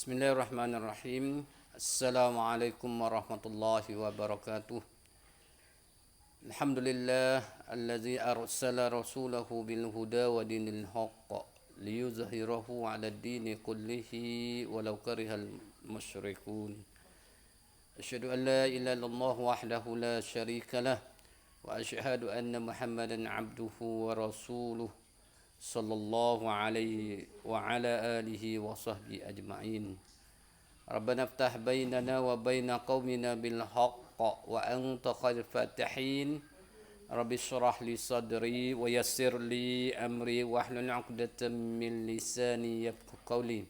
Bismillahirrahmanirrahim. Assalamualaikum warahmatullahi wabarakatuh. Alhamdulillah allazi arsala rasulahu bil huda wa dinil haqq liyuzhirahu 'ala ad-dini kullihi walau karihal musyrikun. Asyhadu an la ilaha illallah wahdahu la syarika lah wa asyhadu anna Muhammadan 'abduhu wa rasuluh sallallahu alaihi wa ala alihi wa sahbihi ajma'in. Rabbana iftah bainana wa baina qaumina bil haqq wa anta khairul fatihin. Rabbi shrah li sadri wa yassir li amri wa hlul 'uqdatam min lisani yafqahu qawli.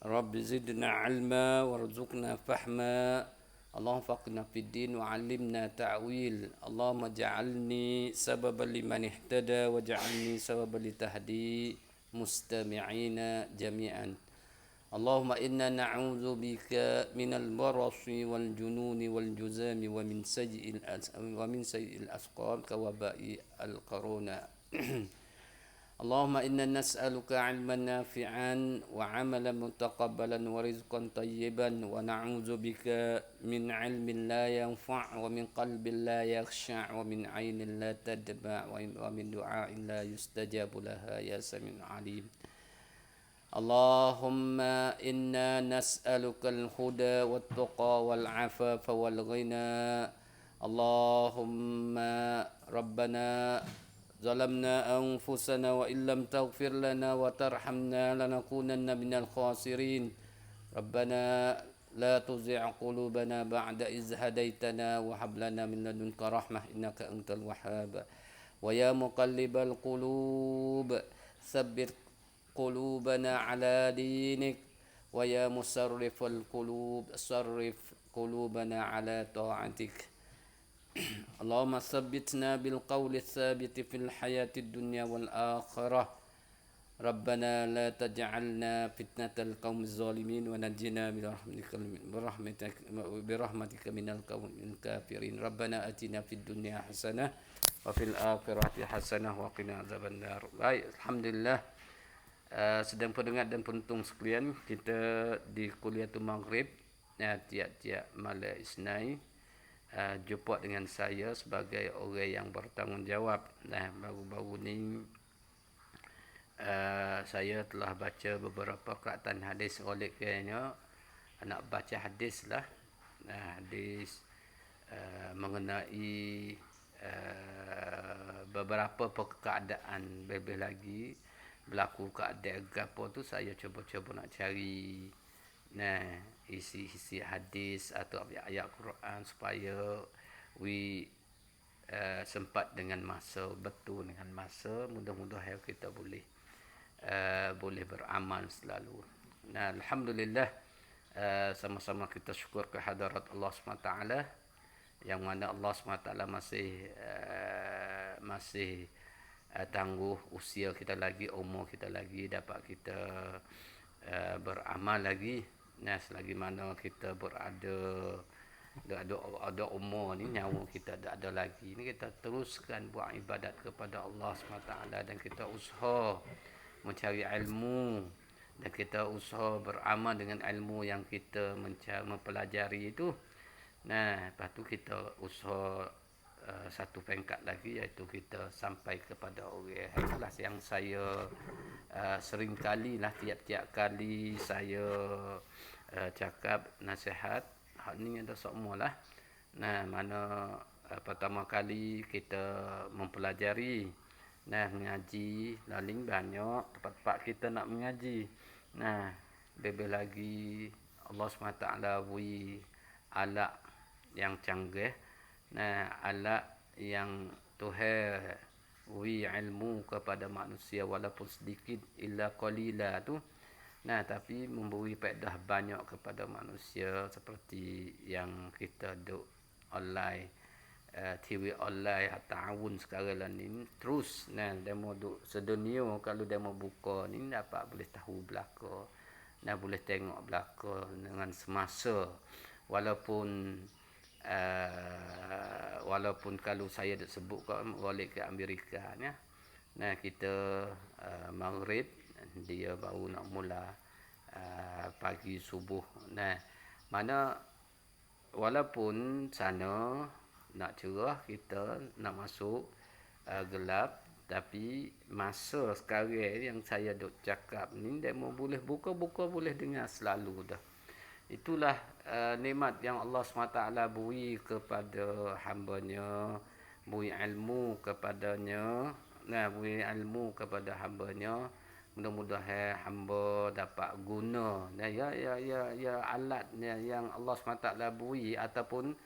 Rabbi zidna 'ilma warzuqna fahma. Allahumma faqihna fid din wa 'allimna ta'wil. Allahumma ja'alni sababan liman ihtada wa ja'alni sababan litahdi mustami'ina jami'an. Allahumma inna na'udzu bika minal barasi wal jununi wal juzami wa min sayyi'il asqam ka waba'i al corona. Allahumma inna nas'aluka 'ilman nafi'an wa 'amalan mutaqabbalan wa rizqan tayyiban wa na'udzu bika min 'ilmin la yanfa' wa min qalbin la yakhsha' wa min 'ainin la tadma' wa min du'a'in la yustajabu laha ya sami'un 'alim. Allahumma inna nas'aluka al-huda wat-tuqa wal-'afafa wal-ghina. Allahumma rabbana ظلمنا أنفسنا وإن لم تغفر لنا وترحمنا لنكونن من الخاسرين. ربنا لا تزغ قلوبنا بعد إذ هديتنا وهب لنا من لدنك رحمة إنك أنت الوهاب. ويا مقلب القلوب ثبت قلوبنا على دينك. ويا مصرف القلوب صرف قلوبنا على طاعتك. Allahumma tsabbitna bil qawli tsabiti fil hayati dunya wal akhirah. Rabbana la taj'alna fitnatal qaumiz zalimin wa najjina birahmatika minal qaumil kafirin. Rabbana atina fid dunya hasanah wa fil akhirati hasanah wa qina azabannar. Baik, alhamdulillah. Sedang pendengar dan penonton sekalian, kita di Kuliatul Maghrib tiap-tiap malam Isnin jumpa dengan saya sebagai orang yang bertanggungjawab. Baru-baru ni saya telah baca beberapa qira'atan hadis. Oleh kerana nak baca hadis lah, hadis mengenai beberapa keadaan, lebih lagi berlaku keadaan apa tu, saya cuba-cuba nak cari isi hadis atau ayat Quran supaya sempat dengan masa, betul dengan masa, mudah-mudahan kita boleh beramal selalu. Alhamdulillah, sama-sama kita syukur ke hadarat Allah SWT, yang mana Allah SWT masih tangguh usia kita lagi, umur kita lagi, dapat kita beramal lagi. Selagi mana kita berada ada umur ni, nyawa kita ada lagi ni, kita teruskan buat ibadat kepada Allah SWT, dan kita usaha mencari ilmu, dan kita usaha beramal dengan ilmu yang kita mempelajari itu. Lepas tu kita usaha satu peringkat lagi, iaitu kita sampai kepada orang. Itulah yang saya sering kali lah, tiap-tiap kali saya cakap nasihat. Hal ni ada semua lah. Mana pertama kali kita mempelajari, mengaji, lalu banyak tempat-tempat kita nak mengaji. Lebih lagi Allah SWT beri alat yang canggih, alat yang Tuhan beri ilmu kepada manusia walaupun sedikit, illa qalila tu. Tapi memberi faedah banyak kepada manusia, seperti yang kita duk online, TV online ta'awun sekarang lah ni, terus demo duk sedunia. Kalau demo buka ni dapat boleh tahu belaka, boleh tengok belaka dengan semasa. Walaupun kalau saya dah sebut balik ke Amerika ni, kita Maghrib, dia baru nak mula pagi subuh. Nah, mana walaupun sana nak cerah, kita nak masuk gelap, tapi masa sekarang yang saya duk cakap ni demo boleh buka-buka boleh dengar selalu dah. Itulah nikmat yang Allah SWT beri kepada hamba-Nya, beri ilmu kepadanya. Nah, beri ilmu kepada hamba-Nya. Mudah-mudahan hamba dapat guna ya alatnya yang Allah SWT beri ataupun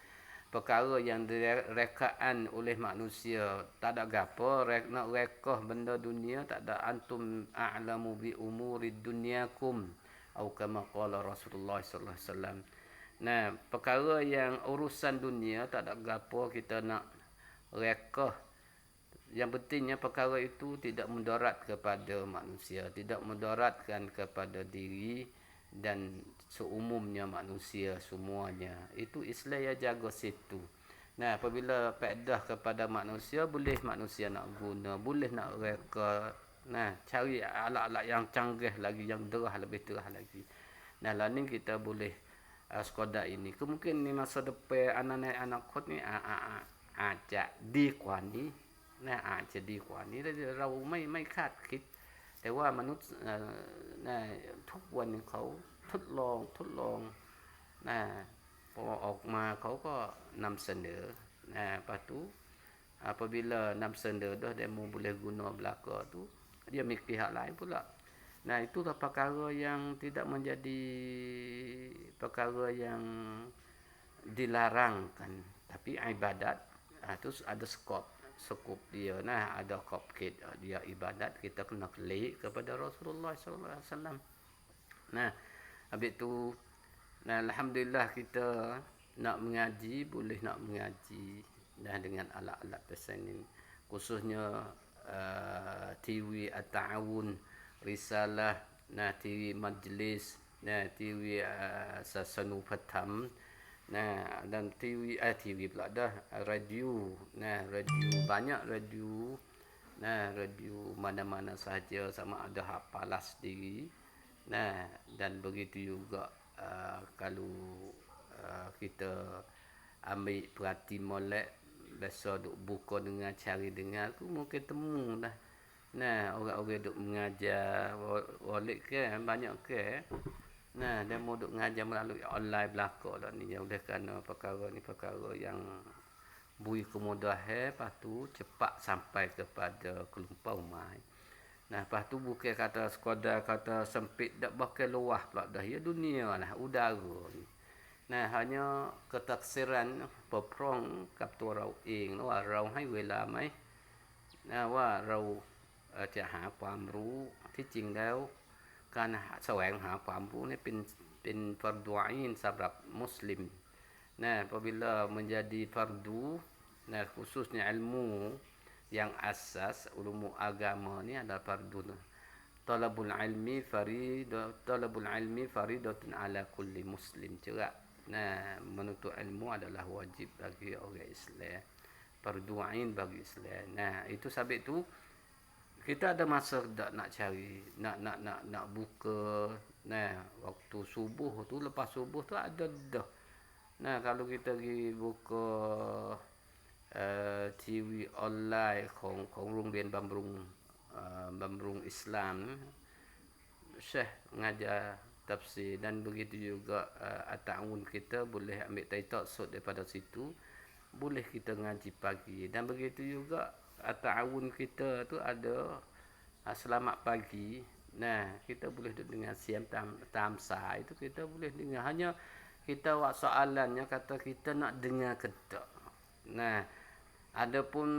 perkara yang direkaan oleh manusia. Tak ada gapo nak rekah benda dunia, tak ada. Antum a'lamu bi umuri dunyakum atau kama qala Rasulullah sallallahu alaihi wasallam. Nah, perkara yang urusan dunia tak ada gapo kita nak rekah. Yang pentingnya perkara itu tidak mudarat kepada manusia, tidak mudaratkan kepada diri dan seumumnya manusia semuanya. Itu Islam yang jaga situ. Nah, apabila faedah kepada manusia, boleh manusia nak guna, boleh nak reka. Nah, cari alat-alat yang canggih lagi, yang lebih terah lagi. Nah, lah ni kita boleh sekadar ini. Kemungkinan ni masa depan anak-anak kot ni ajak di kuan ni. Nah, ajak di kuan ni เราไม่คาดคิดแต่ว่ามนุษย์ทุกวันนี้เขาทดลองนะพอออกมาเขาก็นำเสนอlepas tu apabila นำเสนอdah demo boleh guna belaka tu, dia mikir pihak lain pula. Nah, itulah perkara yang tidak menjadi perkara yang dilarangkan, tapi ibadat tu ada skop dia. Nah, ada kopkit dia ibadat, kita kena kelik kepada Rasulullah sallallahu alaihi wasallam. Nah, habis tu alhamdulillah kita nak mengaji, boleh nak mengaji dengan alat-alat pesanan, khususnya TV At-Ta'awun, Risalah, TV Majlis, TV Sasanu Fatham, dan TV pula dah, radio, radio banyak radio, radio mana-mana sahaja, sama ada hafalah sendiri. Dan begitu juga kalau kita ambil perhati molek, biasa duk buka dengar, cari dengar tu mungkin temu dah. Orang-orang duk mengajar walik ke banyak ke. Dia mau duk mengajar melalui online belaka lah ni. Oleh kerana perkara ni perkara yang beri kemudahan, lepas tu cepat sampai kepada kelumpau mai. Lepas tu bukan kata sekadar kata sempit dak bakal luah pula dah ya dunia lah, udara ni. Hanya ketaksiran peprongกับตัวเราเองนะว่าเราให้เวลาไหมว่าเราจะหาความรู้ที่จริงแล้วการแสวงหาความรู้นี่เป็นfardu ain สำหรับมุสลิมapabila menjadi fardu khususnya ilmu yang asas ilmu agama ni adalah fardu. Talabul ilmi faridatun ala kulli muslim. Cerak. Menuntut ilmu adalah wajib bagi orang Islam. Fardu ain bagi Islam. Itu sebab tu kita ada masa nak cari, nak buka. Waktu subuh tu, lepas subuh tu ada dah. Kalau kita pergi buka TV online ของโรงเรียนบำรุงIslam, Syekh mengajar tafsir, dan begitu juga At-Ta'awun kita boleh ambil taksud daripada situ, boleh kita ngaji pagi. Dan begitu juga At-Ta'awun kita tu ada selamat pagi. Kita boleh dengar siam tamsa itu kita boleh dengar. Hanya kita buat soalannya kata kita nak dengar ke tak. Adapun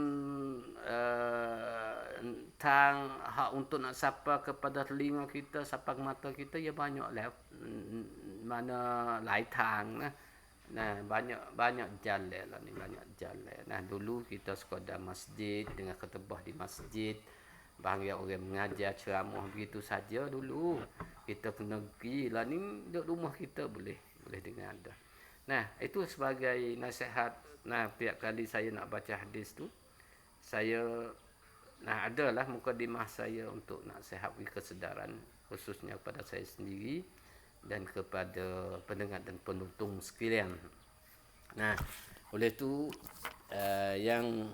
tang hak untuk nak sapa kepada telinga kita, sapa ke mata kita, ya banyak lah. Mana lain tang banyak jalan lah ni, banyak jalan. Dulu kita sekadar masjid, dengan ketebah di masjid, bahagian orang mengajar ceramah begitu saja dulu. Kita kena pergi lah ni, duduk rumah kita boleh dengar dah. Itu sebagai nasihat. Tiap kali saya nak baca hadis tu, saya adalah mukadimah saya untuk nasihat kesedaran, khususnya kepada saya sendiri. dan kepada pendengar dan penonton sekalian. Nah, oleh tu yang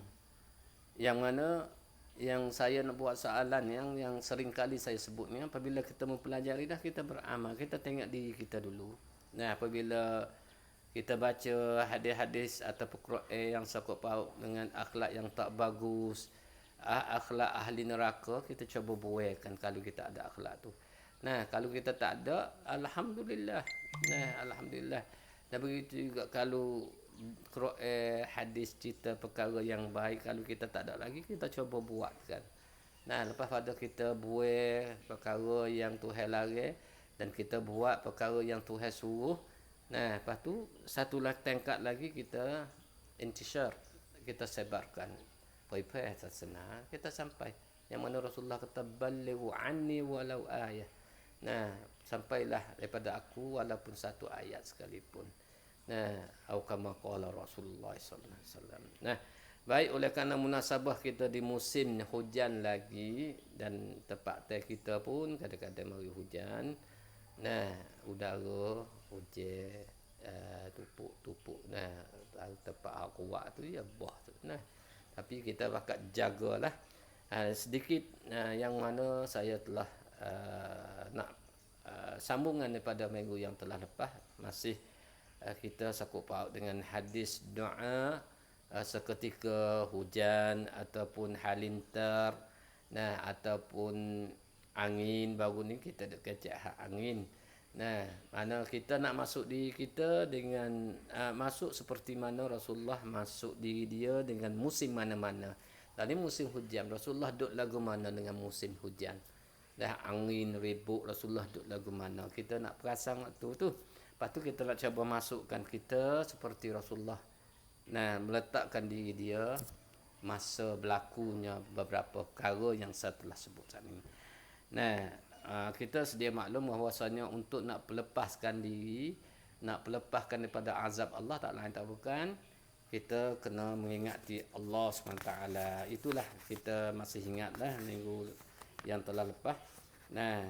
mana yang saya nak buat soalan yang sering kali saya sebut ni, apabila kita mempelajari dah, kita beramal, kita tengok diri kita dulu. Nah, apabila kita baca hadis-hadis ataupun Quran yang sangkut paut dengan akhlak yang tak bagus, akhlak ahli neraka, kita cuba buaikan kalau kita ada akhlak tu. Nah, kalau kita tak ada, alhamdulillah. Nah, alhamdulillah. Dan begitu juga kalau Quran, hadis cerita perkara yang baik, kalau kita tak ada lagi, kita cuba buatkan. Nah, lepas pada kita buat perkara yang Tuhan larang dan kita buat perkara yang Tuhan suruh, nah, lepas tu satu tingkat lagi kita intishar, kita sebarkan. Peripah senang kita sampai. Yang mana Rasulullah kata balighu anni walau ayah. Nah, sampailah daripada aku walaupun satu ayat sekalipun. Nah, atau kama qala Rasulullah sallallahu alaihi wasallam. Nah, baik, oleh kerana munasabah kita di musim hujan lagi dan tempat kita pun kadang-kadang mari hujan. Nah, udara hujan, tupuk-tupuk. Nah, tempat kuat tu ya bah tu. Nah, tapi kita bakat jagalah. Sedikit yang mana saya telah nak sambungan daripada minggu yang telah lepas, masih kita sangkut paut dengan hadis doa seketika hujan ataupun halilintar, nah, ataupun angin. Baru ni kita ada kecek hak angin. Nah, mana kita nak masuk diri kita dengan masuk seperti mana Rasulullah masuk diri dia dengan musim mana-mana. Tadi musim hujan, Rasulullah duduk lagu mana dengan musim hujan? Dah angin ribut, Rasulullah duduk lagu mana? Kita nak perasan waktu tu. Lepas tu kita nak cuba masukkan kita seperti Rasulullah. Nah, meletakkan diri dia masa berlakunya beberapa perkara yang saya telah sebut tadi. Nah, kita sedia maklum bahawasanya untuk nak melepaskan diri, nak melepaskan daripada azab Allah, tak lain tak bukan, kita kena mengingati Allah SWT. Itulah kita masih ingatlah minggu yang telah lepas. Nah,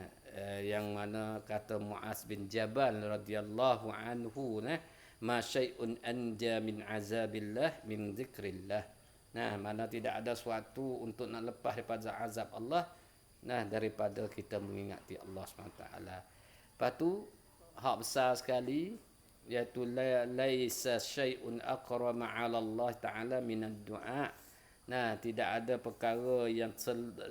yang mana kata Muaz bin Jabal radhiyallahu anhu, nah, ma syai'un anja min azabillah min zikrillah. Nah, mana tidak ada suatu untuk nak lepas daripada azab Allah, nah, daripada kita mengingati Allah SWT. Lepas tu hak besar sekali, iaitu laisa syai'un aqrama 'ala Allah Ta'ala min ad-du'a. Nah, tidak ada perkara yang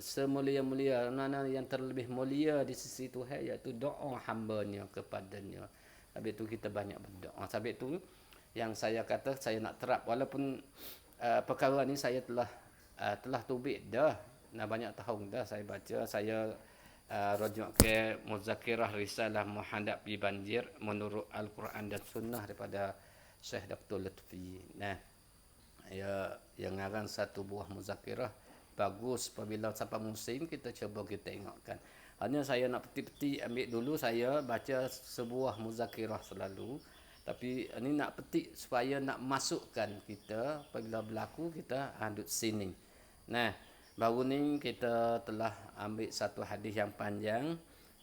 semulia-mulia, yang terlebih mulia di sisi Tuhan, iaitu doa hamba-Nya kepadanya. Habis tu kita banyak berdoa. Habis tu yang saya kata saya nak terap, walaupun perkara ni saya telah tubik dah. Nah, banyak tahun dah saya baca, saya rujuk ke muzakirah risalah menghadapi banjir menurut Al-Quran dan Sunnah daripada Syekh Dr. Lutfi. Nah, yang ngarang satu buah muzakirah bagus. Apabila sampai musim kita cuba kita tengokkan. Hanya saya nak petik-petik ambil dulu, saya baca sebuah muzakirah selalu. Tapi ini nak petik supaya nak masukkan kita apabila berlaku kita duduk sini. Nah, baru ni kita telah ambil satu hadis yang panjang.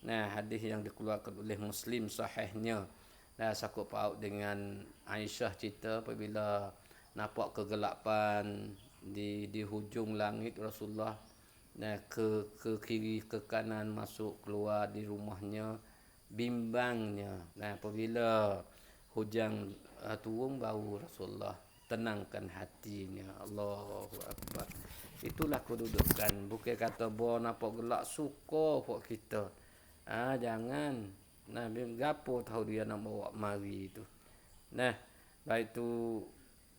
Nah, hadis yang dikeluarkan oleh Muslim sahihnya. Nah, sangkut paut dengan Aisyah cerita apabila nampak kegelapan di hujung langit Rasulullah. Nah, ke kiri ke kanan, masuk keluar di rumahnya, bimbangnya. Nah, apabila hujan turun, baru Rasulullah tenangkan hatinya. Allahu Akbar. Itulah kedudukan. Bukan kata bawa nampak gelap suka buat kita. Jangan. Nah, gapo tahu dia nak bawa mari itu. Nah, baik tu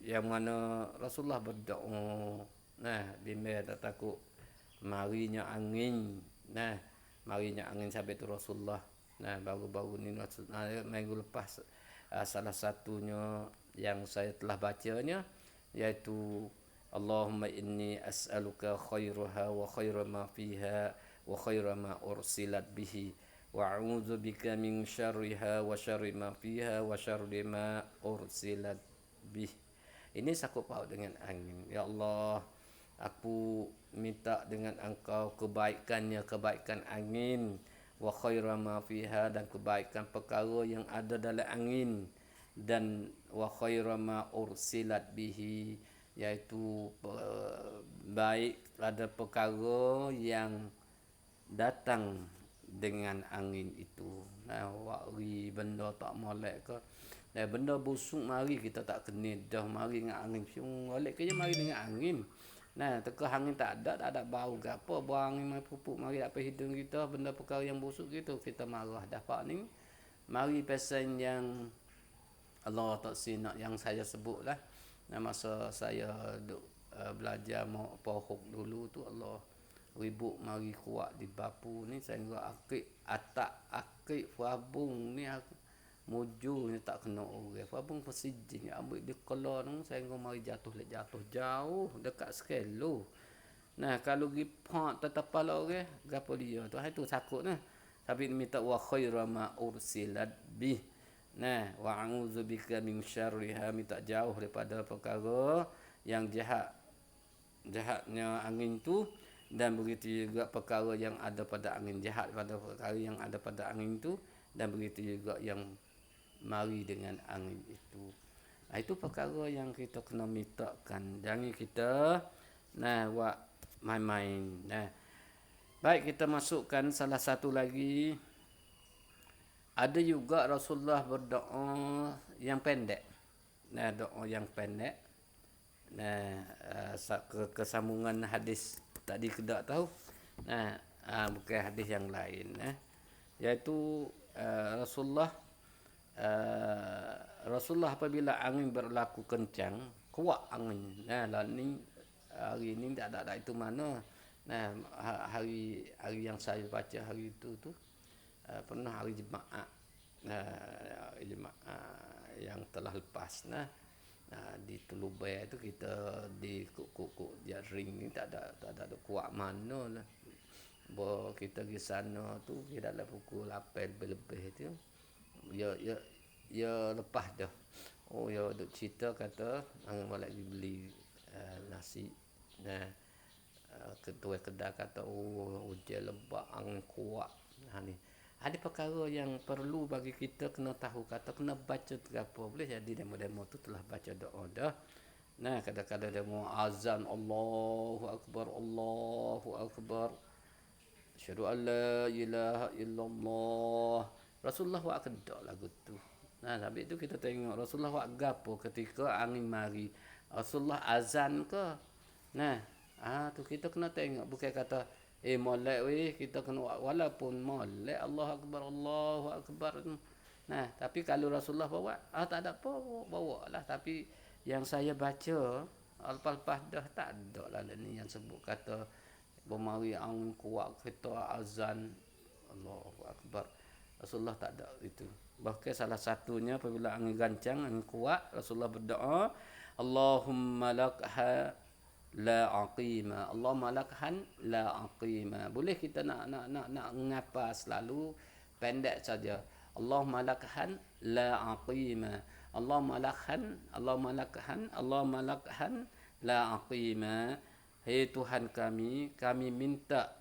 yang mana Rasulullah berdoa. Nah, bimbang tak takut marinya angin. Nah, marinya angin sampai tu Rasulullah. Nah, baru-baru ni minggu lepas salah satunya yang saya telah bacanya, iaitu Allahumma inni as'aluka khairaha wa khaira ma fiha wa khaira ma ursilat bihi wa a'udzu bika min syarriha wa syarri ma fiha wa syarri ma ursilat bihi. Ini sangkut paut dengan angin. Ya Allah, aku minta dengan Engkau kebaikan angin wa khaira ma fiha, dan kebaikan perkara yang ada dalam angin, dan wa khaira ma ursilat bihi, iaitu baik ada perkara yang datang dengan angin itu. Wari benda tak molek ke, benda busuk mari kita tak kena dah, mari dengan angin piung molek ke je mari dengan angin. Teka angin tak ada bau ke apa, bau angin mai pupuk mari apa hidung kita, benda perkara yang busuk gitu kita marah dah. Pak ni mari pesan yang Allah tak sinak yang saya sebut lah. Masa saya duk belajar mau pohok dulu tu, Allah ribut mari kuat di bapu ni, saya ingat akik fabung ni muju ni tak kena orang. Fabung persijing ambil di kolor tu, saya ingat mari jatuh jauh dekat sekelo. Kalau pergi pot tetap pala orang, gapo dia tu, itu takut nah. Tapi minta wa khaira ma ursilat bih. Wa a'udzubika min syarriha, minta jauh daripada perkara yang jahatnya angin tu, dan begitu juga perkara yang ada pada angin, jahat pada perkara yang ada pada angin tu, dan begitu juga yang mari dengan angin itu. Itu perkara yang kita kena mintakan. Jangan kita buat main-main. Baik, kita masukkan salah satu lagi. Ada juga Rasulullah berdoa yang pendek. Doa yang pendek. Kesambungan hadis tadi kita tahu. Bukan hadis yang lain. Iaitu Rasulullah apabila angin berlaku kencang, kuat angin. Hari ni tak ada itu mana. Hari yang saya baca hari itu tu, pernah hari Jumaat. Yang telah lepas. Di Telubai tu kita di kuk jaring ni tak ada kuat mana lah. Bawa kita pergi sana tu kita dalam pukul 8 lebih tu. Ya lepas dah. Ya duk cerita kata hang balik pergi beli nasi. Ketua kedai kata hujan lebat, angin kuat. Ni ada perkara yang perlu bagi kita kena tahu, kata kena baca terapa. Boleh jadi demo-demo tu telah baca doa dah. Kadang-kadang demo azan Allahu akbar. Asyhadu an la ilaha illallah. Rasulullah wa kedak lagu tu. Habis tu kita tengok Rasulullah wa gapo ketika angin mari. Rasulullah azan ke? Tu kita kena tengok, bukan kata molek weh kita kena, walaupun molek Allahu akbar. Tapi kalau Rasulullah bawa tak ada apa, bawa lah. Tapi yang saya baca lepas dah tak ada lah ni yang sebut kata bermari angin kuat kita azan Allahu akbar. Rasulullah tak ada itu. Bahkan salah satunya apabila angin gancang, angin kuat, Rasulullah berdoa, Allahumma lakha la aqima. Allahumma lakhan la aqima. Boleh kita nak ngapa selalu pendek saja. Allahumma lakhan la aqima. Allahumma lakhan la aqima. Hei Tuhan kami minta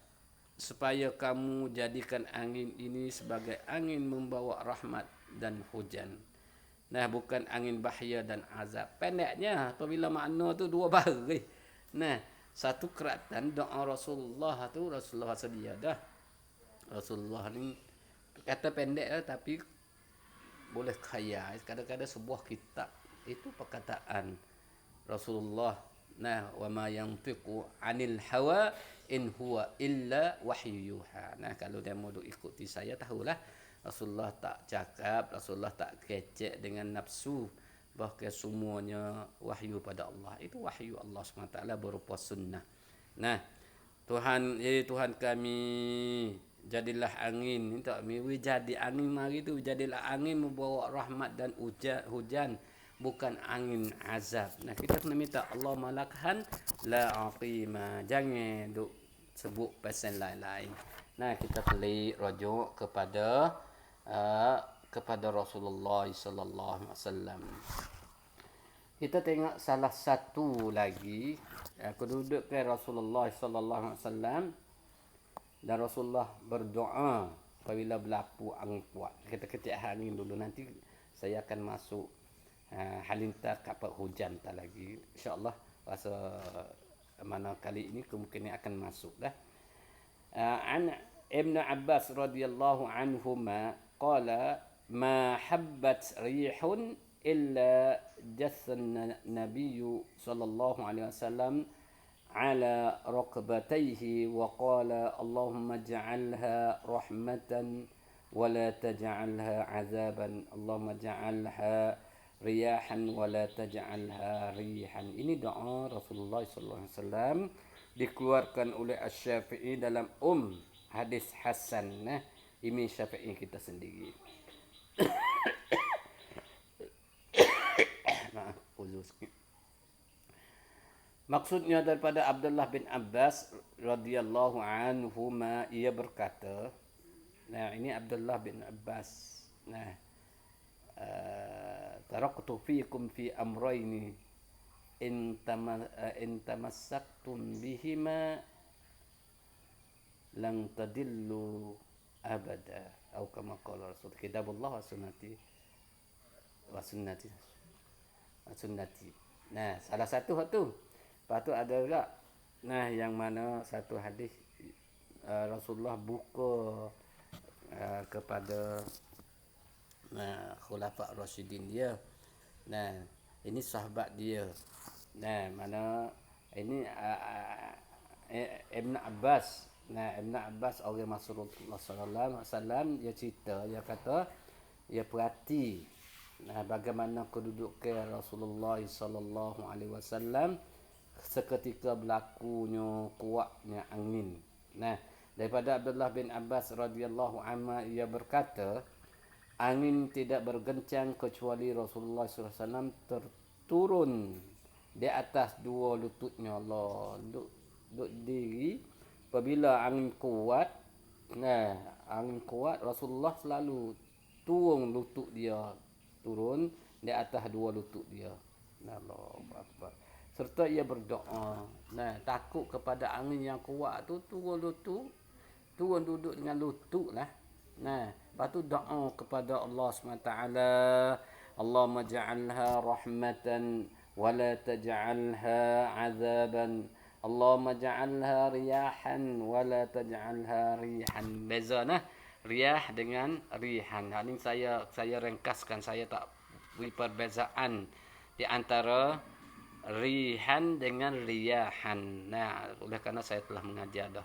supaya kamu jadikan angin ini sebagai angin membawa rahmat dan hujan. Bukan angin bahaya dan azab. Pendeknya apabila makna tu dua baris. Satu keratan doa Rasulullah tu, Rasulullah sedia dah. Rasulullah ni kata pendek lah, tapi boleh kaya. Kadang-kadang sebuah kitab itu perkataan Rasulullah. Wa ma yantiqu 'anil hawa in huwa illa wahyu yuha. Kalau dia mau ikuti saya tahulah Rasulullah tak cakap, Rasulullah tak kecek dengan nafsu, bahkan semuanya wahyu pada Allah. Itu wahyu Allah SWT berupa sunnah. Tuhan kami, jadilah angin. Tak jadi angin mari tu, jadilah angin membawa rahmat dan hujan, bukan angin azab. Kita kena minta Allahumma lakhan la aqima. Jangan duk sebut pasal lain-lain. Kita pelik rujuk kepada Rasulullah sallallahu alaihi wasallam. Kita tengok salah satu lagi kedudukan Rasulullah sallallahu alaihi wasallam, dan Rasulullah berdoa apabila berlaku angin kuat. Kita kecil angin dulu, nanti saya akan masuk halinta kapal hujan tak lagi. InsyaAllah rasa mana kali ini kemungkinan akan masuk dah. An Ibn Abbas radhiyallahu anhuma qala ma habbat rihun illa jassan nabiyyu sallallahu alaihi wasallam على ركبتيه وقال اللهم اجعلها رحمة ولا تجعلها عذابا اللهم اجعلها رياحا ولا تجعلها ريحا. Ini doa Rasulullah sallallahu alaihi wasallam dikeluarkan oleh Asy-Syafi'i dalam hadis hasan. Nah, Imam Syafi'i kita sendiri. Maaf, uzur sikit. Maksudnya daripada Abdullah bin Abbas radhiyallahu anhuma, ia berkata, nah ini Abdullah bin Abbas, nah taraktu fiikum fi amrayni in tamassaktum bihima lan tadillu abada atau kama qala Rasul, kitabullah wa sunnati wa sunnati wa sunnati. Nah, salah satu tu. Lepas tu ada juga, nah yang mana satu hadis Rasulullah buka kepada khulafa Rasyidin dia. Nah, ini sahabat dia. Nah, mana ini Ibn Abbas. Nah, Ibn Abbas orang Rasulullah sallallahu alaihi wasallam, dia cerita, dia kata dia perhati bagaimana kedudukan Rasulullah sallallahu alaihi wasallam seketika berlakunya kuatnya angin. Nah, daripada Abdullah bin Abbas radhiyallahu anhu, ia berkata, angin tidak bergencang kecuali Rasulullah sallallahu alaihi wasallam terturun di atas dua lututnya. Allah duduk diri. Apabila angin kuat, angin kuat, Rasulullah selalu turun lutut dia, turun di atas dua lutut dia. Allahu akbar. Serta ia berdoa, takut kepada angin yang kuat tu, turun lutut, turun duduk dengan lutut lah. Lepas tu doa kepada Allah SWT, Allahumma ja'alha rahmatan wa la taj'alha azaban, Allahumma ja'alha riyahan wa la taj'alha rihan. Beza riyah dengan rihan. Ini saya ringkaskan, saya tak beri perbezaan di antara rihan dengan riyahan. Nah, oleh kerana saya telah mengajar dah.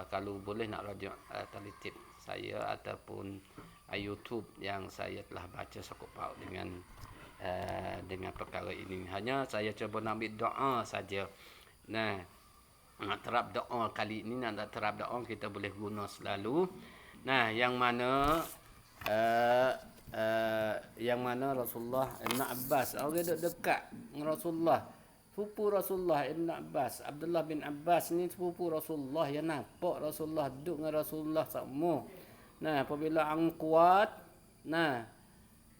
Kalau boleh nak rujuk telitip saya ataupun YouTube yang saya telah baca cukup paut dengan perkara ini. Hanya saya cuba nak ambil doa saja. Nah, nak terap doa kali ini, nak terap doa kita boleh guna selalu. Nah, yang mana Rasulullah Ibn Abbas, orang dekat dengan Rasulullah, sepupu Rasulullah Ibn Abbas, Abdullah bin Abbas ni sepupu Rasulullah, yang nampak Rasulullah duduk dengan Rasulullah semua. Nah, apabila angin kuat,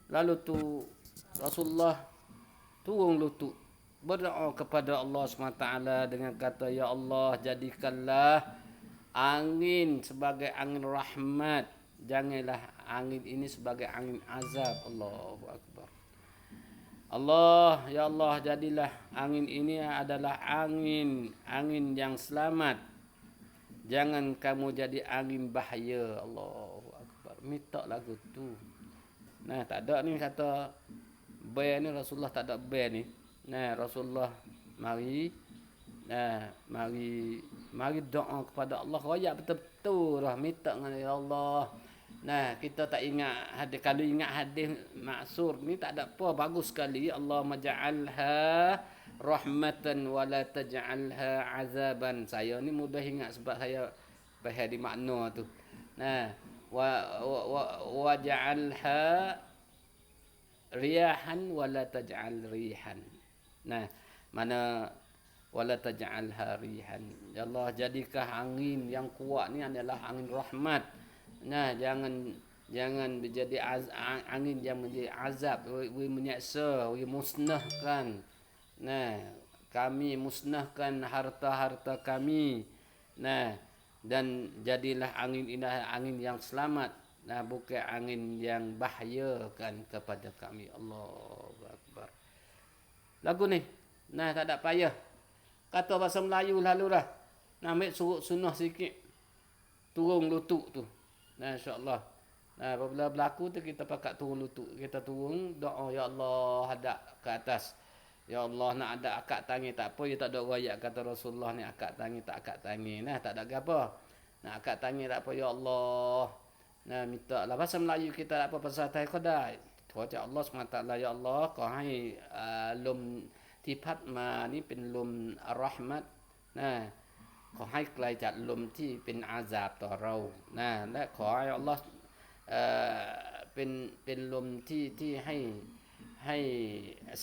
lalu tu Rasulullah turun lutut, berdoa kepada Allah SWT dengan kata, ya Allah, jadikanlah angin sebagai angin rahmat, janganlah angin ini sebagai angin azab. Allahu akbar. Allah, ya Allah, jadilah angin ini adalah angin yang selamat, jangan kamu jadi angin bahaya. Allahu akbar. Minta lagu tu. Nah, tak ada ni kata bear ni, Rasulullah tak ada bear ni. Nah, Rasulullah mari doa kepada Allah, royak betul-betul lah, minta dengan ya Allah. Nah, kita tak ingat hadis, kalau ingat hadis maksur ni tak ada apa, bagus sekali. Allahumma ja'alha rahmatan wa la taj'alha azaban. Saya ni mudah ingat sebab saya faham di makna tu. Nah, wa ja'alha riyahan wa la taj'al rihan. Nah, mana wala taj'alha rihan. Ya Allah, jadikah angin yang kuat ni adalah angin rahmat. Nah, jangan menjadi angin yang menjadi azab, menyaksa, musnahkan. Nah, kami musnahkan harta-harta kami. Nah, dan jadilah angin ini angin yang selamat, nah bukan angin yang bahayakan kepada kami. Allahu Akbar. Lagu ni, nah tak ada payah. Kata bahasa Melayu lalu dah. Nah, ambil surut sunnah sikit. Turun lutut tu. Nah, insya-Allah. Nah, apabila berlaku tu kita pakat turun lutut. Kita turun doa ya Allah hadap ke atas. Ya Allah nak ada akak tangi tak apa, ya tak ada royak kata Rasulullah ni akak tangi tak akak tangi. Nah, tak ada apa. Nak akak tangi tak apa ya Allah. Nah, minta lah bahasa Melayu kita tak apa pasal tai qadai. Kata Allah SWT, ya Allahขอให้ลมที่พัดมานี่เป็นลมอัลเราะห์มัตนะขอให้ไกลจากลมที่เป็นอาซาบต่อเรานะและขอให้อัลลอฮ์เป็นลมที่ให้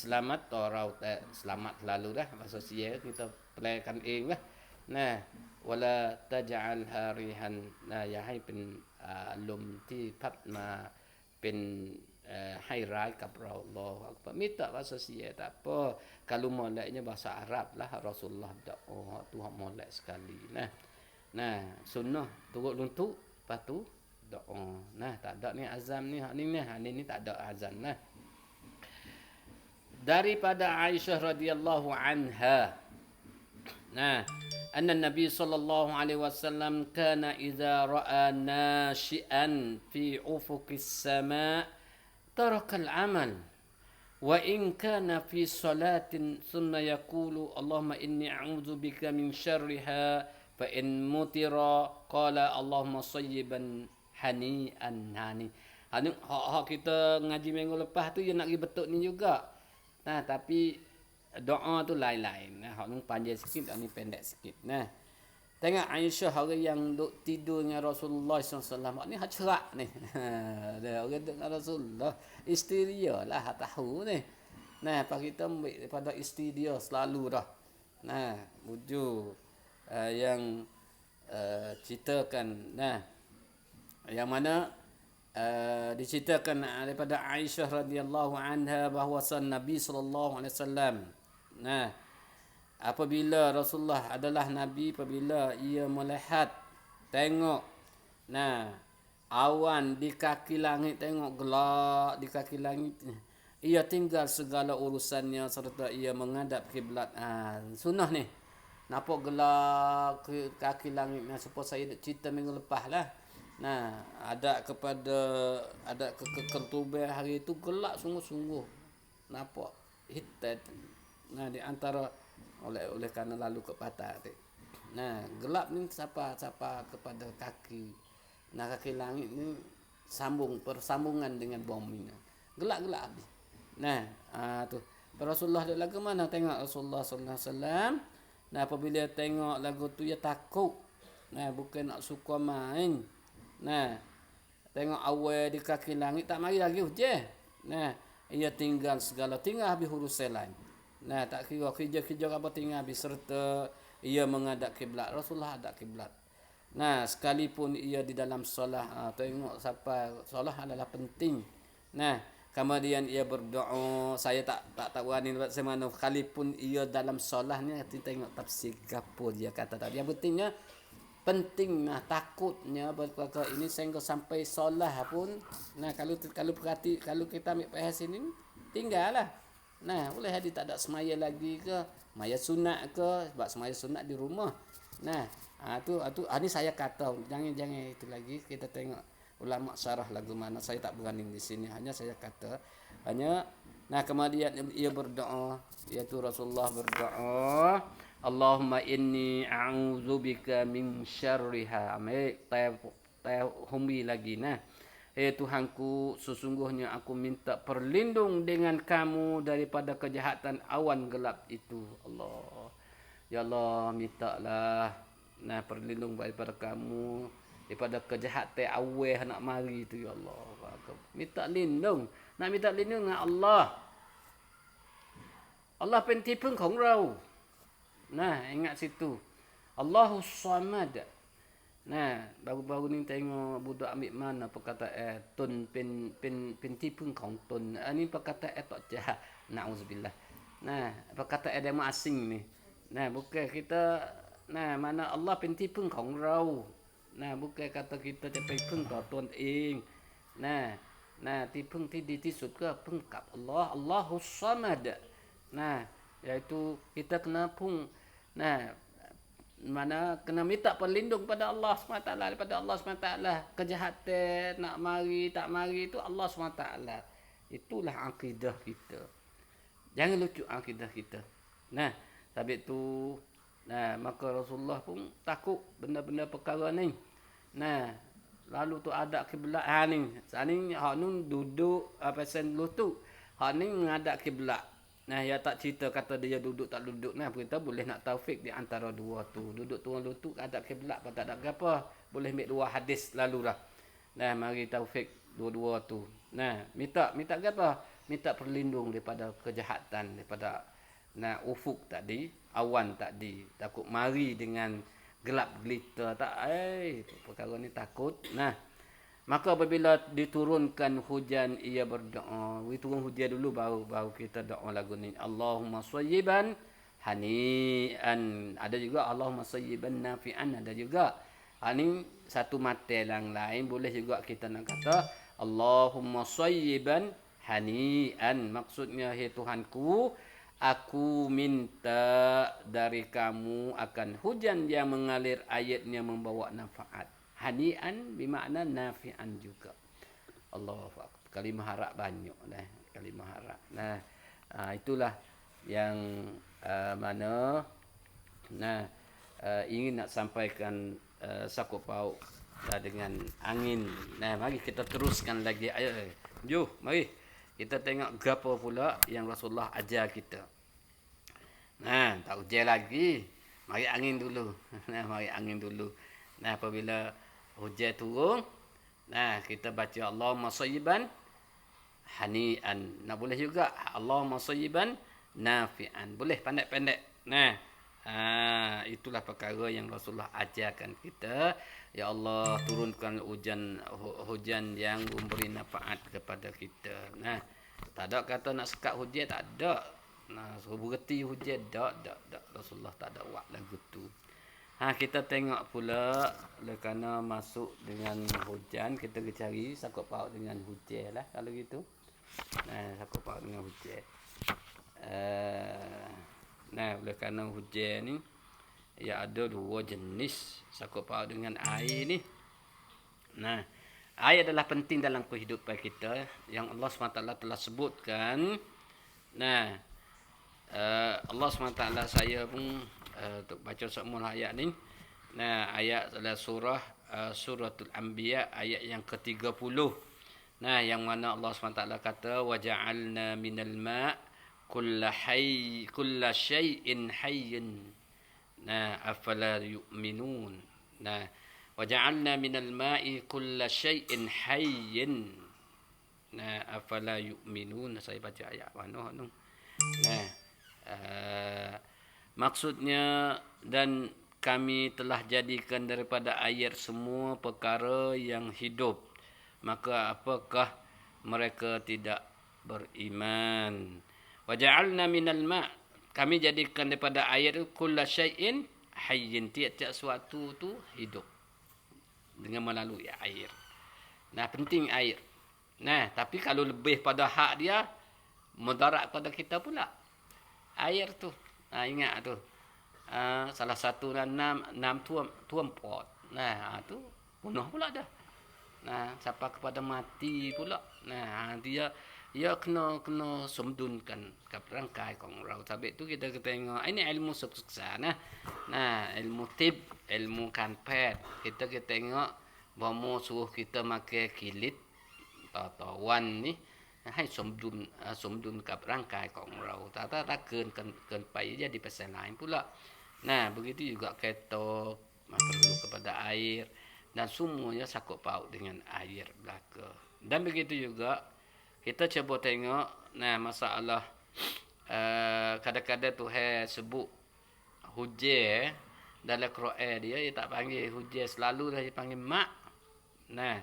selamat ต่อเราแต่ selamat selalu dah bahasa sia kitaแปลกันเองlahนะwala taj'alha rihan นะอย่าให้เป็นลมที่พัดมาเป็นให้ร้ายกับเราอัลลอฮฺอักบัรminta bahasa sia tak apa kalau moleknya bahasa Arab lah Rasulullah doa Tuhan molek sekali nah sunnah turut lutut lepas tu doa nah tak ada ni azam ni ni tak ada azan nah daripada Aisyah radhiyallahu anha nah anna Nabi sallallahu alaihi wasallam kana idza ra'a nashi'an fi ufuqis sama' taraka al-amal wa in kana fi salatin thumma yaqulu Allahumma inni a'udzu bika min syarriha fa in mutira qala Allahumma sayyiban hani'an hani. Hak kita ngaji minggu lepas tu dia nak pergi betul ni juga. Nah, tapi doa tu lain-lain. Nah, hak ni panjang sikit, hak ni pendek sikit. Nah, tengok Aisyah orang yang duk tidur dengan Rasulullah SAW. Ni hak cerak ni. Dia orang duk dengan Rasulullah. Isteri dia lah tahu ni. Nah, apa kita ambil daripada isteri dia selalu dah. Nah, wujud yang ceritakan. Nah, yang mana diceritakan daripada Aisyah radhiyallahu anha bahawa Nabi sallallahu alaihi wasallam nah apabila Rasulullah adalah nabi apabila ia melihat tengok nah awan di kaki langit tengok gelap di kaki langit ia tinggal segala urusannya serta ia menghadap kiblat sunnah ni nampak gelap ke kaki langit nah supaya saya cerita minggu lepas lah. Nah, ada kekertuban hari itu gelap sungguh-sungguh. Nampak hitam. Nah, di antara oleh kerana lalu ke patah tu. Nah, gelap ni siapa kepada kaki. Nah, kaki langit ni persambungan dengan bumi. Gelap-gelap habis. Nah, tu. Rasulullah ada lagu mana tengok Rasulullah sallallahu alaihi wasallam. Nah, apabila tengok lagu tu dia takut. Nah, bukan nak suka main. Nah, tengok awal di kaki langit tak mari lagi hujan. Nah, ia tinggal habis urusan lain. Nah, tak kira kerja-kerja apa tinggal habis serta ia menghadap kiblat. Rasulullah hadap kiblat. Nah, sekalipun ia di dalam solat, tengok sampai solat adalah penting. Nah, kemudian ia berdoa, saya tak tahu ni saya mana sekalipun ia dalam solat ni tengok tafsir gapo dia kata tadi. Yang pentingnya takutnya berkata ini sehingga sampai solat pun nah kalau perhati kalau kita ambil PHS ini tinggallah nah boleh jadi tak ada semaya lagi ke semaya sunat ke sebab semaya sunat di rumah nah ini saya kata jangan itu lagi kita tengok ulama syarah lagu mana saya tak berani di sini hanya saya kata nah kemudian ia berdoa iaitu Rasulullah berdoa Allahumma inni a'udzubika min syarriha. Humbi lagi nah. Tuhanku, sesungguhnya aku minta perlindung dengan kamu daripada kejahatan awan gelap itu. Allah. Ya Allah, mintalah nah perlindung daripada kamu daripada kejahatan awan nak mari itu ya Allah. Minta lindung. Nak minta lindung dengan Allah. Allah เป็นที่พึ่งของเรา Nah, ingat situ. Allahus Samad. Nah, baru-baru ni tengok budak ambil mana perkataan tun penที่พึ่งของตน Ini perkataan tak jahat. Nauzubillah. Nah, perkataan demo asing ni. Nah, bukan kita Nah, mana Allahเป็นที่พึ่งของเรานะบุกkata kita จะไปพึ่งต่อตนเองนะที่พึ่งที่ดีที่สุดก็พึ่งกับAllah Allahus Samad nah yaitu kita kena pun nah mana kena minta perlindung pada Allah SWT daripada Allah SWT kejahatan nak mari tak mari itu Allah SWT itulah akidah kita jangan lucu akidah kita nah sabit tu nah maka Rasulullah pun takut benda-benda perkara ni nah lalu tu ada kiblat ni sani hak nun duduk pasal lu tu hak ni menghadap kiblat nah ya tak cerita kata dia duduk tak duduk nah kita boleh nak taufik di antara dua tu duduk tuan lu tu hadap kiblat apa tak ada apa boleh ambil dua hadis lalu lah nah mari taufik dua-dua tu nah minta apa minta perlindung daripada kejahatan daripada nah ufuk tadi awan tadi takut mari dengan gelap gelita tak perkara ni takut nah maka apabila diturunkan hujan ia berdoa turun hujan dulu baru kita doa lagu ni Allahumma sayyiban hani'an ada juga Allahumma sayyiban nafi'an ada juga ini satu mata yang lain boleh juga kita nak kata Allahumma sayyiban hani'an maksudnya hai Tuhanku aku minta dari kamu akan hujan yang mengalir ayatnya membawa manfaat. Hani'an bermakna nafi'an juga. Allahu akbar. Kalimah harap banyak kalimah harap. Nah, itulah yang mana ingin nak sampaikan Sakut Paut dengan angin. Nah, mari kita teruskan lagi ayat. Jom, mari. Kita tengok gapo pula yang Rasulullah ajar kita. Nah, tak hujan lagi. Mari angin dulu. Mari angin dulu. Nah, apabila hujan turun, nah, kita baca Allahumma sayyiban hani'an. Nah, boleh juga Allahumma sayyiban nafi'an. Boleh pendek-pendek. Nah, itulah perkara yang Rasulullah ajarkan kita. Ya Allah, turunkan hujan yang memberi manfaat kepada kita. Nah, tak ada kata nak sekat hujan, tak ada. Nah, suruh berhenti hujan, tak. Rasulullah tak ada buat lagu tu. Kita tengok pula kerana masuk dengan hujan, kita cari Sakut Paut dengan hujan lah kalau gitu. Nah, Sakut Paut dengan hujan. Nah, oleh kerana hujan ni ya ada dua jenis Sakut Paut dengan air ni. Nah, air adalah penting dalam kehidupan kita yang Allah SWT telah sebutkan. Nah, Allah SWT saya pun untuk baca semua ayat ni. Nah, ayat adalah suratul Anbiya ayat yang ke-30. Nah, yang mana Allah SWT kata waja'alna minal ma' kulla syai'in hayyin. Nah, afala yu'minun. Nah, waja'alna minal ma'i kulla syai'in hayyin. Nah, afala yu'minun. Saya baca ayat mana tu. Nah, maksudnya dan kami telah jadikan daripada air semua perkara yang hidup. Maka apakah mereka tidak beriman? Waja'alna minal ma' kami jadikan daripada air itu kulla syai'in hayyin. Tiap-tiap sesuatu tu hidup dengan melalui air. Nah, penting air. Nah, tapi kalau lebih pada hak dia mudarat pada kita pula. Air tu. Nah, ingat tu. Salah satu enam tuam pot. Nah, tu bunuh pula dah. Nah, siapa kepada mati pula. Nah, dia kena sumdunkan ke rangkai kong rau. Sebab tu kita tengok ini ilmu sukses nah ilmu tib, ilmu kanpet. Kita tengok bahawa suruh kita makan kilit atau wan ni hai sumdun ke rangkai kong rau. Tak keun pai jadi pasal lain pula. Nah, begitu juga ketok perlu kepada air dan semuanya Sakut Paut dengan air belaka. Dan begitu juga kita cuba tengok masalah kadang-kadang Tuhan sebut hujan dalam Quran dia tak panggil hujan selalu dia panggil ma'. Nah,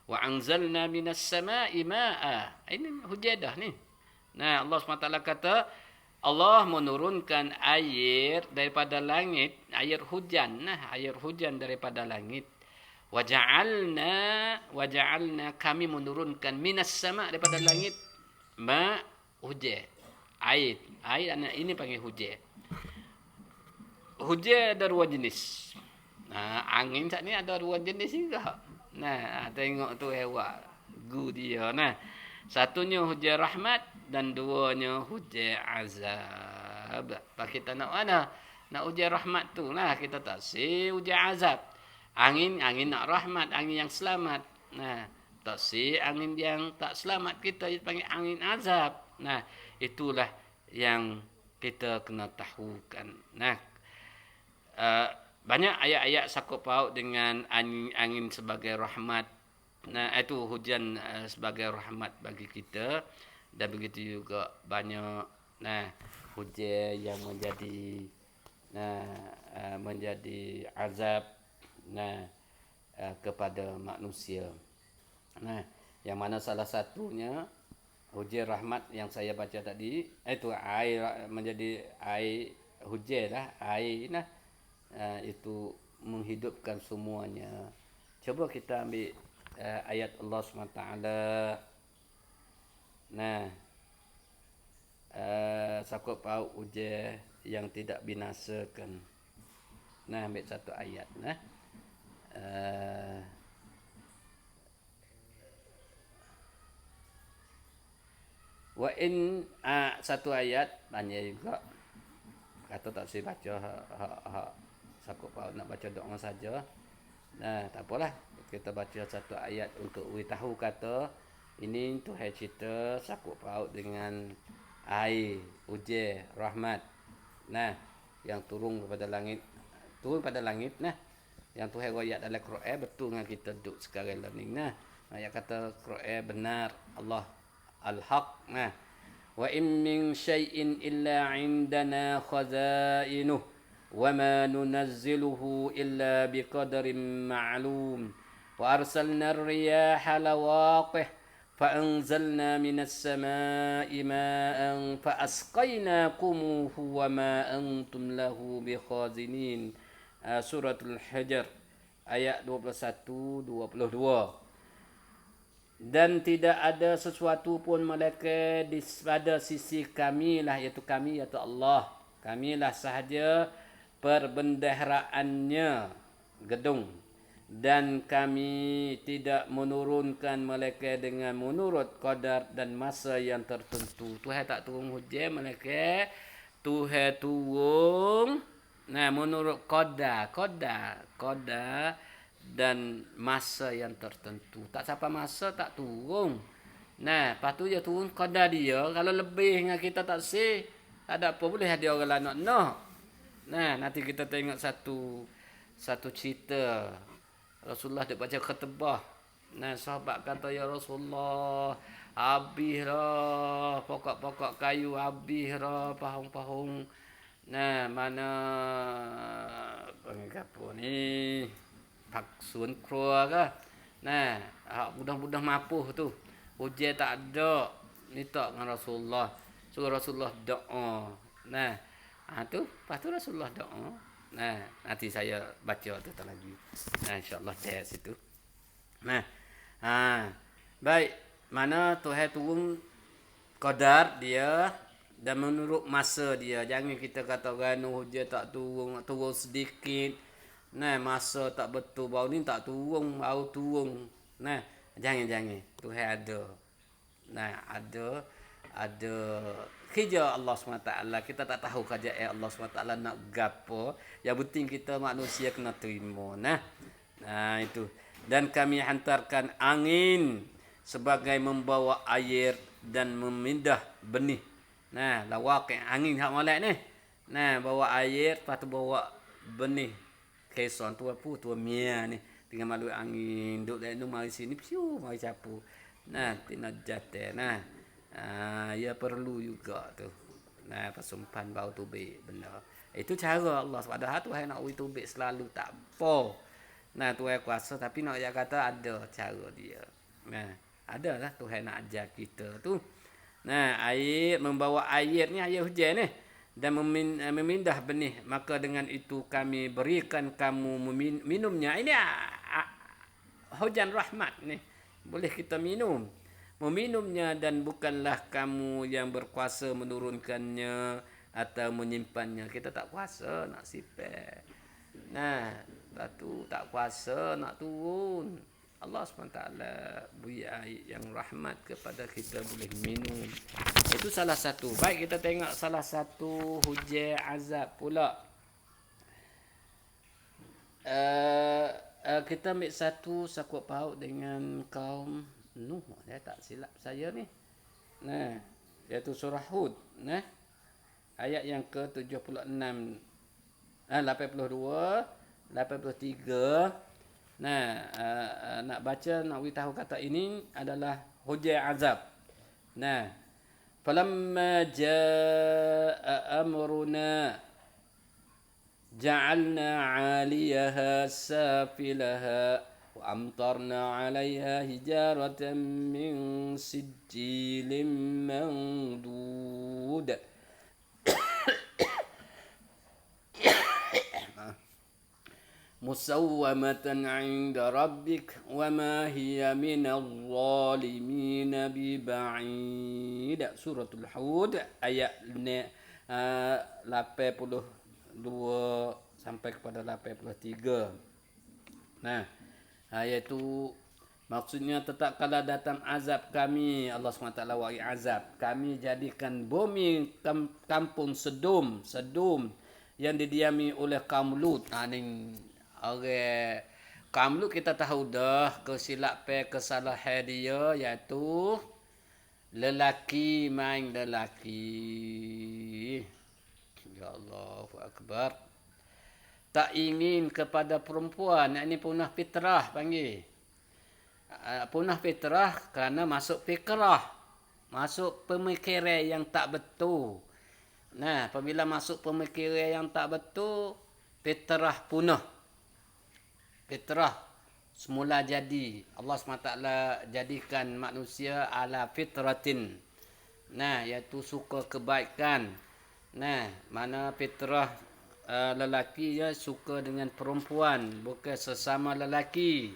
wa anzalna minas sama'i ma'a. Ini hujan dah ni. Nah, Allah SWT kata Allah menurunkan air daripada langit, air hujan, air hujan daripada langit. Waja'alna kami menurunkan minas sama daripada langit hujan. Air ini panggil hujan. Hujan ada dua jenis. Angin saat ni ada dua jenis juga. Tengok tu hewan gu dia. Satunya hujan rahmat dan duanya hujan azab. Kita nak mana? Nak hujan rahmat tu lah, kita tak si hujan azab. Angin nak rahmat, angin yang selamat. Tak si angin yang tak selamat, kita panggil angin azab. Itulah yang kita kena tahukan. Banyak ayat-ayat sangkut paut dengan angin sebagai rahmat. Itu hujan sebagai rahmat bagi kita. Dan begitu juga banyak hujan yang menjadi azab kepada manusia. Yang mana salah satunya hujan rahmat yang saya baca tadi, itu air menjadi air hujan lah, air itu menghidupkan semuanya. Coba kita ambil ayat Allah SWT. Sangkut paut hujan yang tidak binasakan. Ambil satu ayat. Wa in satu ayat banyak juga. Kata tak saya baca sangkut paut, nak baca doa saja. Tak apalah. Kita baca satu ayat untuk tahu kata ini Tuhan cerita sangkut paut dengan air hujan rahmat. Yang turun pada langit. Yang Tuhan ayat dalam Quran betul dengan kita duduk sekarang ni. Ayat kata Quran benar, Allah al-haq. Wa in min syai'in illa 'indana khaza'inuh wa ma nunazziluhu illa biqadarin ma'lum. Wa arsalna ar-riyaha lawaqih فأنزلنا من السماء ماء فأسقيناكموه وما أنتم له بخازنين. Surah Al-Hijr ayat 21-22. Dan tidak ada sesuatu pun melainkan pada sisi kami lah, iaitu kami, iaitu Allah. Kamilah sahaja perbendaharaannya gedung. Dan kami tidak menurunkan mereka dengan menurut qadar dan masa yang tertentu. Tuhan tak turun hujan mereka. Tuhan turun menurut qadar dan masa yang tertentu. Tak sampai masa tak turun. Lepas tu dia turun qadar dia. Kalau lebih dengan kita tak sih, tak ada apa boleh ada orang lain nak. Nanti kita tengok satu cerita. Rasulullah dia baca khatbah. Sahabat kata, ya Rasulullah, habislah pokok-pokok kayu, habislah pahung-pahung. Mana apa ni? Paksun keluar ke? Budak-budak mapuh tu. Hujan tak ada. Ni tak dengan Rasulullah. Suruh Rasulullah doa. Lepas tu Rasulullah doa. Nanti saya baca tu lagi. InsyaAllah dari situ. Baik. Mana Tuhan turun qadar dia dan menurut masa dia. Jangan kita kata hujan tak turun sedikit. Masa tak betul, baru ni tak turun, baru turun. Jangan. Tuhan ada. Ada kerja Allah SWT. Kita tak tahu kerja Allah SWT nak gapo. Yang penting kita manusia kena terima. Itu. Dan kami hantarkan angin sebagai membawa air dan memindah benih. Lawak angin hak molek ni. Bawa air, lepas tu bawa benih. Keson tu apa? Tu mia ni. Tinggal malu angin. Duduk dalam mari sini. Mari capu. Tina jatuh. Ya perlu juga tu. Pasumpan bau tubik benda. Itu cara Allah. Padahal Tuhan nak uji tubik selalu tak apa. Tuhan kuasa tapi nak dia kata ada cara dia. Adalah Tuhan nak ajar kita tu. Nah, air membawa air ni, air hujan ni, dan memindah benih, maka dengan itu kami berikan kamu minumnya. Ini hujan rahmat ni, boleh kita minum. Meminumnya, dan bukanlah kamu yang berkuasa menurunkannya atau menyimpannya. Kita tak kuasa nak sipek. Nah, batu tak kuasa nak turun. Allah SWT beri air yang rahmat kepada kita, boleh minum. Itu salah satu. Baik, kita tengok salah satu hujan azab pula. Kita ambil satu sakut paut dengan kaum Nuh. Tak silap saya ni. Nah, iaitu surah Hud. Nah, ayat yang ke-76. 82, 83. Nah, nak baca, nak beritahu kata ini adalah hujan azab. Nah, falamma jaa amruna ja'alna 'aliyaha safilaha wa amtarna 'alayha hijaratan min sijilin mandud. Musawwamatan 'inda rabbik wa ma hiya minadh dhalimin biba'id. Suratul Hud ayat 82 sampai kepada 83. Nah, iaitu maksudnya tetap kala datang azab kami, Allah SWT wari azab, kami jadikan bumi kampung Sedum yang didiami oleh kaum Lut. Ni orang kaum Lut kita tahu dah kesalahan dia, iaitu lelaki main lelaki. Ya Allahu Akbar. Tak ingin kepada perempuan. Ini punah fitrah panggil. Punah fitrah kerana masuk fikrah. Masuk pemikiran yang tak betul. Nah, apabila masuk pemikiran yang tak betul, fitrah punah. Fitrah semula jadi. Allah SWT jadikan manusia ala fitratin. Nah, iaitu suka kebaikan. Nah, mana fitrah lelaki ya suka dengan perempuan, bukan sesama lelaki,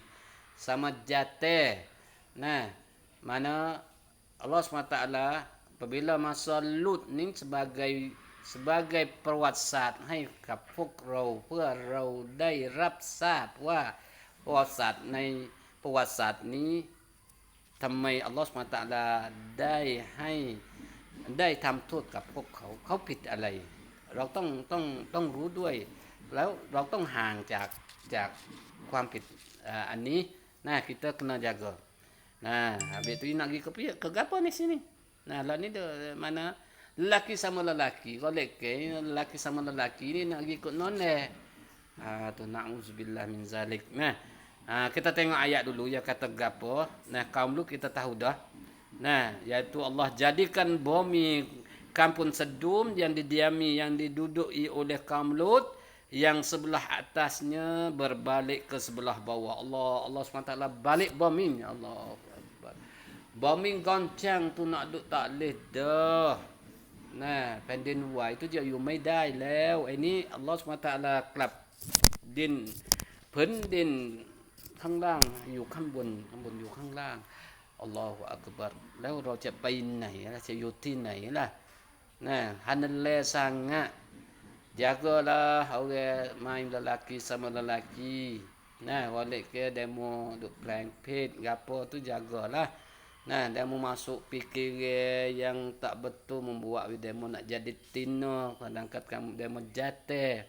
sama jatah. Nah, mana Allah SWT apabila masa Lut ni sebagai perwatsat, hai kapuk rau perau dai rapsat wa perwatsat ni thamai Allah SWT dai haiได้ทำโทษกับพวกเขาผิดอะไรเราต้องรู้ด้วยแล้วเราต้องห่างจากความผิดอันนี้nah kita kena jaga. Nah, habis tu nak pergi ke gapo ni sini. Nah, lah ni mana lelaki sama lelaki, lelaki sama lelaki ni nak pergi ikut noneh. Tu na'udzubillah min zalik. Nah, kita tengok ayat dulu ya kata gapo. Nah, kaum lu kita tahu dah. Nah, iaitu Allah jadikan bumi kampung Sedum yang didiami, yang diduduki oleh kaum Lut, yang sebelah atasnya berbalik ke sebelah bawah. Allah SWT balik bumi. Allah Akbar. Bumi goncang tu nak duduk tak boleh dah. Nah, pendin wa itu dia you may die แล้ว ini Allah SWT กลับดินพื้นดินข้างล่างอยู่ข้างบนอยู่ข้างล่าง Allahu Akbar. แล้วเราจะไปไหนล่ะจะอยู่ที่ไหนล่ะnah hanale sangat jagalah orang main lelaki sama lelaki. Nah, balik ke demo duk prank page gapo tu jagalah. Nah, demo masuk fikiran yang tak betul membuat demo nak jadi tino, kadang-kadang demo jatuh.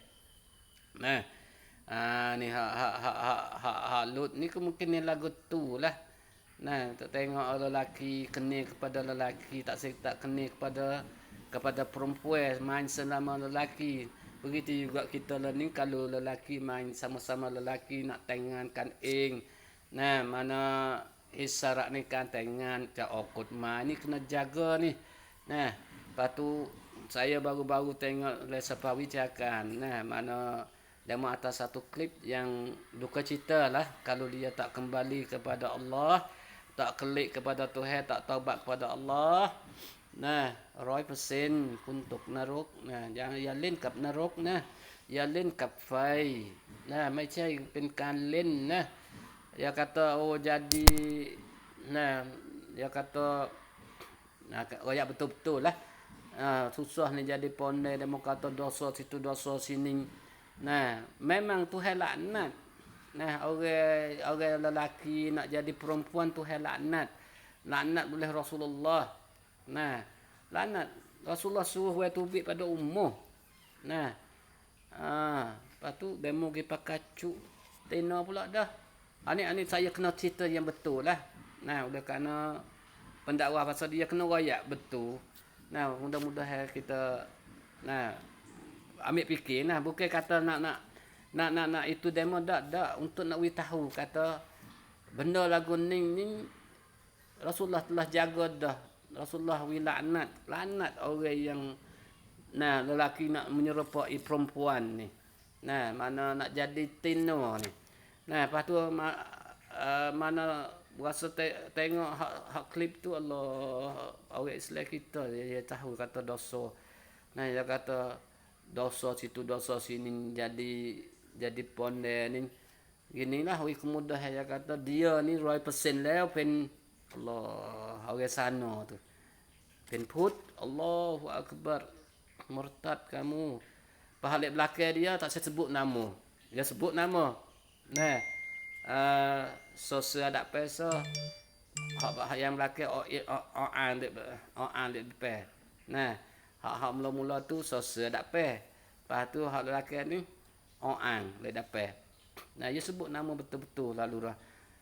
Nah, ni hak Lut ni kemungkinan lagu tu lah. Nah, tak tengok lelaki kena kepada lelaki, tak kena kepada perempuan, main selama lelaki. Begitu juga kita lah ni, kalau lelaki main sama-sama lelaki nak tangankan ing. Nah, mana isyarat ni kan tangan cak okut main ni kena jaga ni. Nah, lepas tu saya baru-baru tengok Lesapawi cakan. Nah, mana demo atas satu klip yang duka cita lah kalau dia tak kembali kepada Allah, tak kelik kepada Tuhan, tak taubat kepada Allah. Nah, 100% untuk nรกอย่าเล่นกับนรกนะอย่าเล่นกับไฟนะไม่ใช่เป็นการเล่นนะอย่ากata oh jadi nah dia kata nah royak betul-betul lah susah ni jadi pondek dia mau kata dosa situ dosa sini nah memang Tuhan laknat nah orang lelaki nak jadi perempuan Tuhan laknat oleh Rasulullah. Nah, laknat Rasulullah suruh we tubik pada umur. Nah, lepas tu demo pergi pakai cuk. Tena pula dah. Ani saya kena cerita yang betul lah. Nah, udah kerana pendakwah pasal dia kena royak betul. Nah, mudah-mudahan kita ambil fikir nah bukan kata nak itu demo dak untuk nak we tahu kata benda lagu ni Rasulullah telah jaga dah. Rasulullah laknat orang yang lelaki nak menyerupai perempuan ni. Nah, mana nak jadi tino ni. Nah, lepas tu mana berasa tengok hak klip tu Allah orang Islam kita dia tahu kata dosa. Nah, dia kata dosa situ dosa sini jadi pondek ni. Ginilah kemudahan dia kata dia ni 100% lah pen Allah orang sana tu. Pen put Allahu Akbar. Murtad kamu. Pahalik belakang dia tak saya sebut nama. Dia sebut nama. Nah. Sosial tak pesa. Hak yang belakang dek depan. Nah. Hak mula-mula tu sosial tak pe. Lepas tu hak belakang ni dek depan. Nah, dia sebut nama betul-betul lalu dah.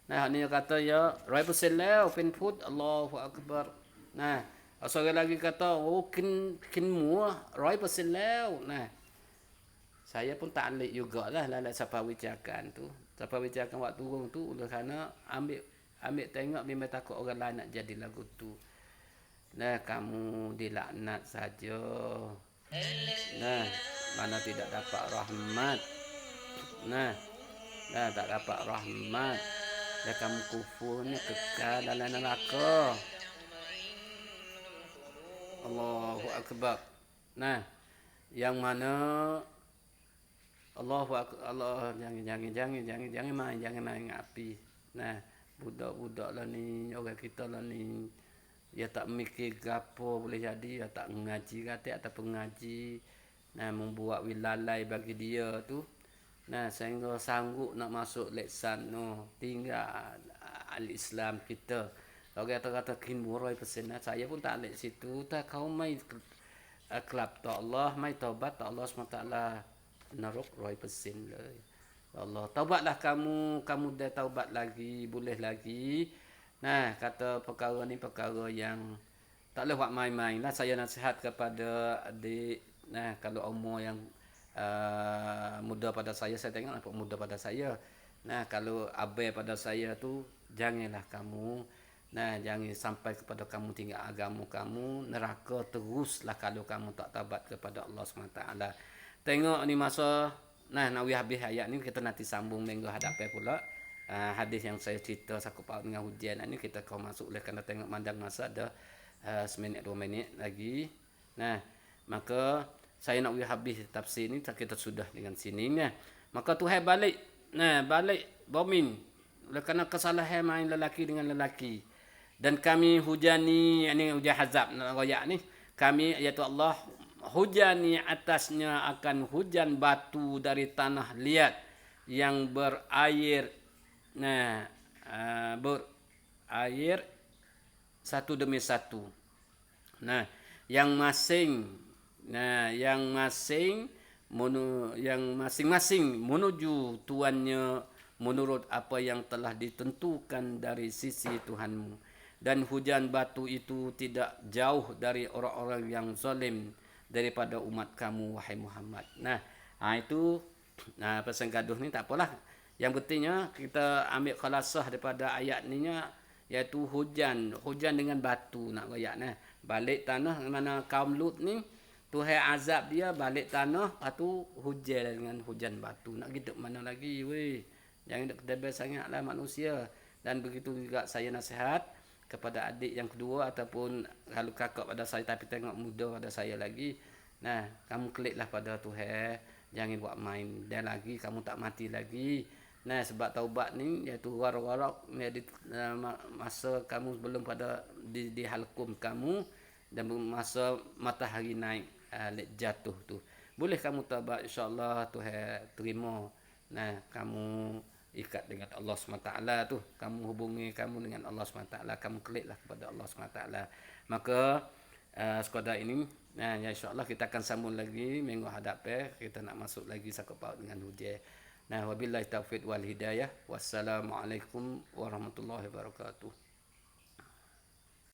Nah, ni dia kata ya, 100% lah open food Allahu Akbar. Nah, seorang lagi kata, oh kin mua 100% lah. Nah, saya pun tak alik jugalah lalat siapa bicarkan tu. Siapa bicarkan waktu turun tu oleh kerana ambil tengok memang takut orang lain nak jadi lagu tu. Nah, kamu dilaknat saja. Nah, mana tidak dapat rahmat. Nah, tak dapat rahmat. Dan kamu kufurnya kekal dalam neraka. Allahu Akbar. Nah, yang mana Allah jangan main api. Nah, budak-budak lah ni, orang kita lah ni, dia tak mikir gapo boleh jadi, dia tak mengaji kata ataupun mengaji. Nah, membuat wilalai bagi dia tu. Nah, sehingga sanggup nak masuk leksan tinggal al-Islam kita. Kalau kata-kata kin murai persen saya pun tak alik situ. Tak kau mai kelab ta Allah, mai taubat ta Allah SWT narok 100% lah. Allah, taubatlah kamu dah taubat lagi, boleh lagi. Nah, kata perkara ni perkara yang tak boleh buat main-main lah. Saya nasihat kepada adik, nah kalau umur yang muda pada saya tengok nampak muda pada saya. Nah, kalau abai pada saya tu janganlah kamu jangan sampai kepada kamu tinggal agama kamu neraka teruslah kalau kamu tak taubat kepada Allah SWT. Tengok ni masa nak habis ayat ni kita nanti sambung minggu hadapan pula. Hadis yang saya cerita sakup paut dengan hujan ni kita kau masuk oleh kerana tengok mandang masa ada seminit 2 minit lagi. Nah, maka saya nak habis tafsir ni kita sudah dengan sini ni. Maka Tuhan balik bomin oleh kerana kesalahan main lelaki dengan lelaki. Dan kami hujani ini hujan hazab royak ni. Kami iaitu Allah hujani atasnya akan hujan batu dari tanah liat yang berair berair satu demi satu. Nah, yang masing-masing menuju tuannya menurut apa yang telah ditentukan dari sisi Tuhanmu. Dan hujan batu itu tidak jauh dari orang-orang yang zalim daripada umat kamu wahai Muhammad. Nah, itu pesan gaduh ni tak apalah. Yang pentingnya kita ambil khalasah daripada ayat ni iaitu hujan dengan batu nak royak balik tanah mana kaum Lut ni Tuhan azab dia balik tanah lepas tu hujan dengan hujan batu nak hidup mana lagi weh. Jangan dek kedebel sangatlah manusia. Dan begitu juga saya nasihat kepada adik yang kedua ataupun kalau kakak pada saya tapi tengok muda pada saya lagi, nah kamu kliklah pada Tuhan, jangan buat main dan lagi kamu tak mati lagi. Nah sebab taubat ni iaitu warak-warak di masa kamu belum pada di halkum kamu dan masa matahari naik jatuh tu. Boleh kamu taubat insya-Allah Tuhan terima. Nah kamu ikat dengan Allah SWT tu, kamu hubungi kamu dengan Allah SWT, kamu kliklah kepada Allah SWT. Maka sekadar ini, nah insya-Allah kita akan sambung lagi minggu hadapan, kita nak masuk lagi sakut paut dengan hujan. Nah wabillahi taufiq wal hidayah. Wassalamualaikum warahmatullahi wabarakatuh.